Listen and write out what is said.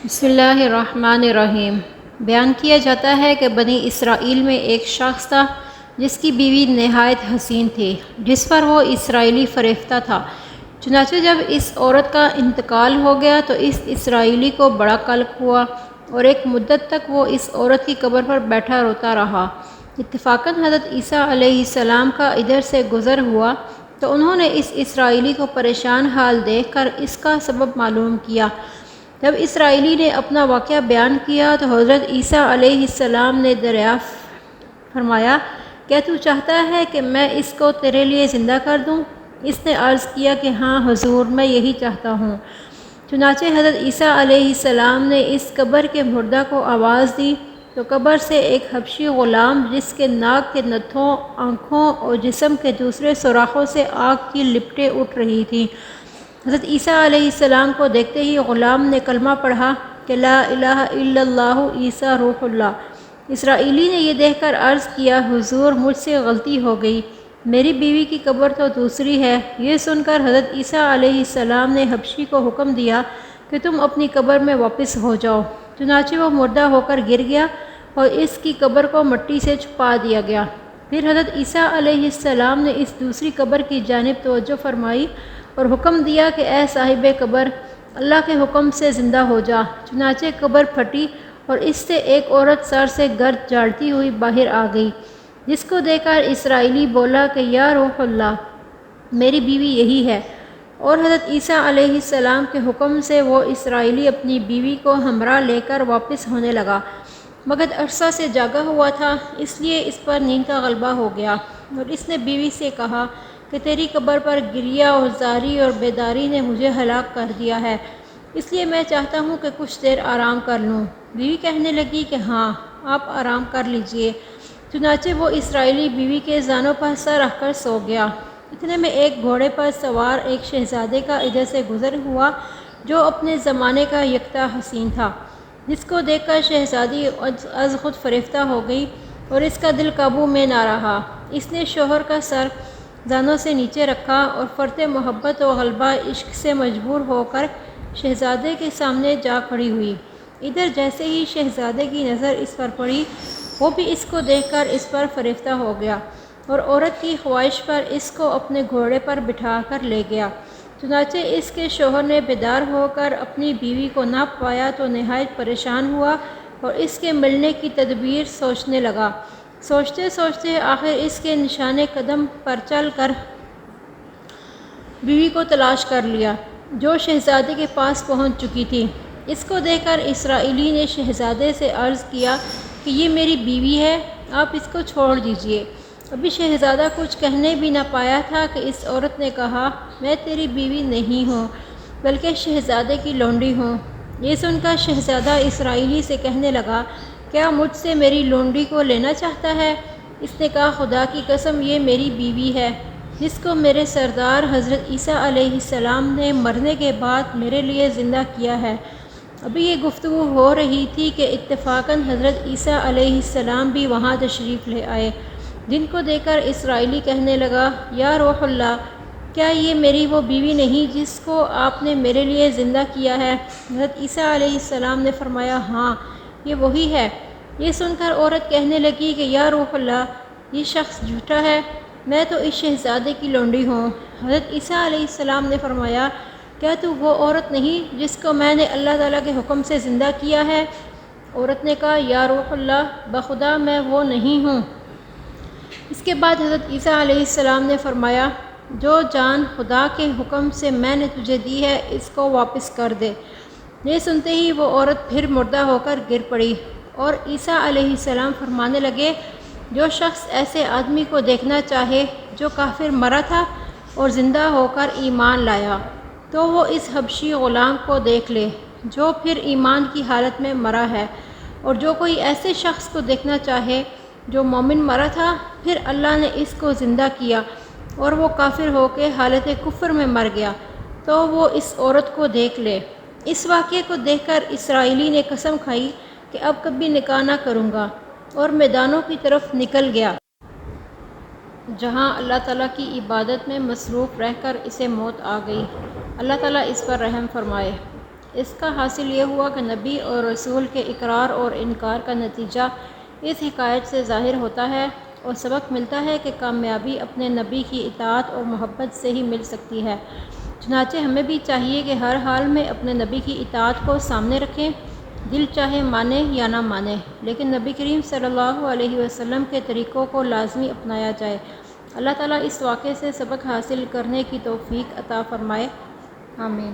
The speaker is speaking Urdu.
بسم اللہ الرحمن الرحیم۔ بیان کیا جاتا ہے کہ بنی اسرائیل میں ایک شخص تھا جس کی بیوی نہایت حسین تھی، جس پر وہ اسرائیلی فریفتہ تھا۔ چنانچہ جب اس عورت کا انتقال ہو گیا تو اس اسرائیلی کو بڑا قلق ہوا اور ایک مدت تک وہ اس عورت کی قبر پر بیٹھا روتا رہا۔ اتفاقاً حضرت عیسیٰ علیہ السلام کا ادھر سے گزر ہوا تو انہوں نے اس اسرائیلی کو پریشان حال دیکھ کر اس کا سبب معلوم کیا۔ جب اسرائیلی نے اپنا واقعہ بیان کیا تو حضرت عیسیٰ علیہ السلام نے دریافت فرمایا، کیا تو چاہتا ہے کہ میں اس کو تیرے لیے زندہ کر دوں؟ اس نے عرض کیا کہ ہاں حضور، میں یہی چاہتا ہوں۔ چنانچہ حضرت عیسیٰ علیہ السلام نے اس قبر کے مردہ کو آواز دی تو قبر سے ایک حبشی غلام جس کے ناک کے نتھوں، آنکھوں اور جسم کے دوسرے سوراخوں سے آگ کی لپٹیں اٹھ رہی تھیں، حضرت عیسیٰ علیہ السلام کو دیکھتے ہی غلام نے کلمہ پڑھا کہ لا الہ الا اللہ عیسیٰ روح اللہ۔ اسرائیلی نے یہ دیکھ کر عرض کیا، حضور مجھ سے غلطی ہو گئی، میری بیوی کی قبر تو دوسری ہے۔ یہ سن کر حضرت عیسیٰ علیہ السلام نے حبشی کو حکم دیا کہ تم اپنی قبر میں واپس ہو جاؤ۔ چنانچہ وہ مردہ ہو کر گر گیا اور اس کی قبر کو مٹی سے چھپا دیا گیا۔ پھر حضرت عیسیٰ علیہ السلام نے اس دوسری قبر کی جانب توجہ فرمائی اور حکم دیا کہ اے صاحب قبر، اللہ کے حکم سے زندہ ہو جا۔ چنانچہ قبر پھٹی اور اس سے ایک عورت سر سے گرد جھاڑتی ہوئی باہر آ گئی، جس کو دیکھ کر اسرائیلی بولا کہ یا روح اللہ، میری بیوی یہی ہے۔ اور حضرت عیسیٰ علیہ السلام کے حکم سے وہ اسرائیلی اپنی بیوی کو ہمراہ لے کر واپس ہونے لگا، مگر عرصہ سے جاگا ہوا تھا، اس لیے اس پر نیند کا غلبہ ہو گیا اور اس نے بیوی سے کہا کہ تیری قبر پر گریہ اور زاری اور بیداری نے مجھے ہلاک کر دیا ہے، اس لیے میں چاہتا ہوں کہ کچھ دیر آرام کر لوں۔ بیوی کہنے لگی کہ ہاں، آپ آرام کر لیجئے۔ چنانچہ وہ اسرائیلی بیوی کے زانوں پر سر رکھ کر سو گیا۔ اتنے میں ایک گھوڑے پر سوار ایک شہزادے کا ادھر سے گزر ہوا جو اپنے زمانے کا یکتا حسین تھا، جس کو دیکھ کر شہزادی از خود فریفتہ ہو گئی اور اس کا دل قابو میں نہ رہا۔ اس نے شوہر کا سر زانوں سے نیچے رکھا اور فرط محبت و غلبہ عشق سے مجبور ہو کر شہزادے کے سامنے جا کھڑی ہوئی۔ ادھر جیسے ہی شہزادے کی نظر اس پر پڑی، وہ بھی اس کو دیکھ کر اس پر فریفتہ ہو گیا اور عورت کی خواہش پر اس کو اپنے گھوڑے پر بٹھا کر لے گیا۔ چنانچہ اس کے شوہر نے بیدار ہو کر اپنی بیوی کو نہ پایا تو نہایت پریشان ہوا اور اس کے ملنے کی تدبیر سوچنے لگا۔ سوچتے سوچتے آخر اس کے نشان قدم پر چل کر بیوی کو تلاش کر لیا، جو شہزادے کے پاس پہنچ چکی تھی۔ اس کو دیکھ کر اسرائیلی نے شہزادے سے عرض کیا کہ یہ میری بیوی ہے، آپ اس کو چھوڑ دیجئے۔ ابھی شہزادہ کچھ کہنے بھی نہ پایا تھا کہ اس عورت نے کہا، میں تیری بیوی نہیں ہوں بلکہ شہزادے کی لونڈی ہوں۔ یہ سن کر شہزادہ اسرائیلی سے کہنے لگا، کیا مجھ سے میری لونڈی کو لینا چاہتا ہے؟ اس نے کہا، خدا کی قسم یہ میری بیوی ہے، جس کو میرے سردار حضرت عیسیٰ علیہ السلام نے مرنے کے بعد میرے لیے زندہ کیا ہے۔ ابھی یہ گفتگو ہو رہی تھی کہ اتفاقاً حضرت عیسیٰ علیہ السلام بھی وہاں تشریف لے آئے، جن کو دیکھ کر اسرائیلی کہنے لگا، یا روح اللہ، کیا یہ میری وہ بیوی نہیں جس کو آپ نے میرے لیے زندہ کیا ہے؟ حضرت عیسیٰ علیہ السلام نے فرمایا، ہاں، یہ وہی ہے۔ یہ سن کر عورت کہنے لگی کہ یا روح اللہ، یہ شخص جھوٹا ہے، میں تو اس شہزادے کی لونڈی ہوں۔ حضرت عیسیٰ علیہ السلام نے فرمایا، کیا تو وہ عورت نہیں جس کو میں نے اللہ تعالیٰ کے حکم سے زندہ کیا ہے؟ عورت نے کہا، یا روح اللہ، بخدا میں وہ نہیں ہوں۔ اس کے بعد حضرت عیسیٰ علیہ السلام نے فرمایا، جو جان خدا کے حکم سے میں نے تجھے دی ہے اس کو واپس کر دے۔ یہ سنتے ہی وہ عورت پھر مردہ ہو کر گر پڑی اور عیسیٰ علیہ السلام فرمانے لگے، جو شخص ایسے آدمی کو دیکھنا چاہے جو کافر مرا تھا اور زندہ ہو کر ایمان لایا، تو وہ اس حبشی غلام کو دیکھ لے جو پھر ایمان کی حالت میں مرا ہے، اور جو کوئی ایسے شخص کو دیکھنا چاہے جو مومن مرا تھا، پھر اللہ نے اس کو زندہ کیا اور وہ کافر ہو کے حالت کفر میں مر گیا، تو وہ اس عورت کو دیکھ لے۔ اس واقعے کو دیکھ کر اسرائیلی نے قسم کھائی کہ اب کبھی نکاح نہ کروں گا، اور میدانوں کی طرف نکل گیا جہاں اللہ تعالیٰ کی عبادت میں مصروف رہ کر اسے موت آ گئی۔ اللہ تعالیٰ اس پر رحم فرمائے۔ اس کا حاصل یہ ہوا کہ نبی اور رسول کے اقرار اور انکار کا نتیجہ اس حکایت سے ظاہر ہوتا ہے اور سبق ملتا ہے کہ کامیابی اپنے نبی کی اطاعت اور محبت سے ہی مل سکتی ہے۔ چنانچہ ہمیں بھی چاہیے کہ ہر حال میں اپنے نبی کی اطاعت کو سامنے رکھیں، دل چاہے مانے یا نہ مانے، لیکن نبی کریم صلی اللہ علیہ وسلم کے طریقوں کو لازمی اپنایا جائے۔ اللہ تعالیٰ اس واقعے سے سبق حاصل کرنے کی توفیق عطا فرمائے، آمین۔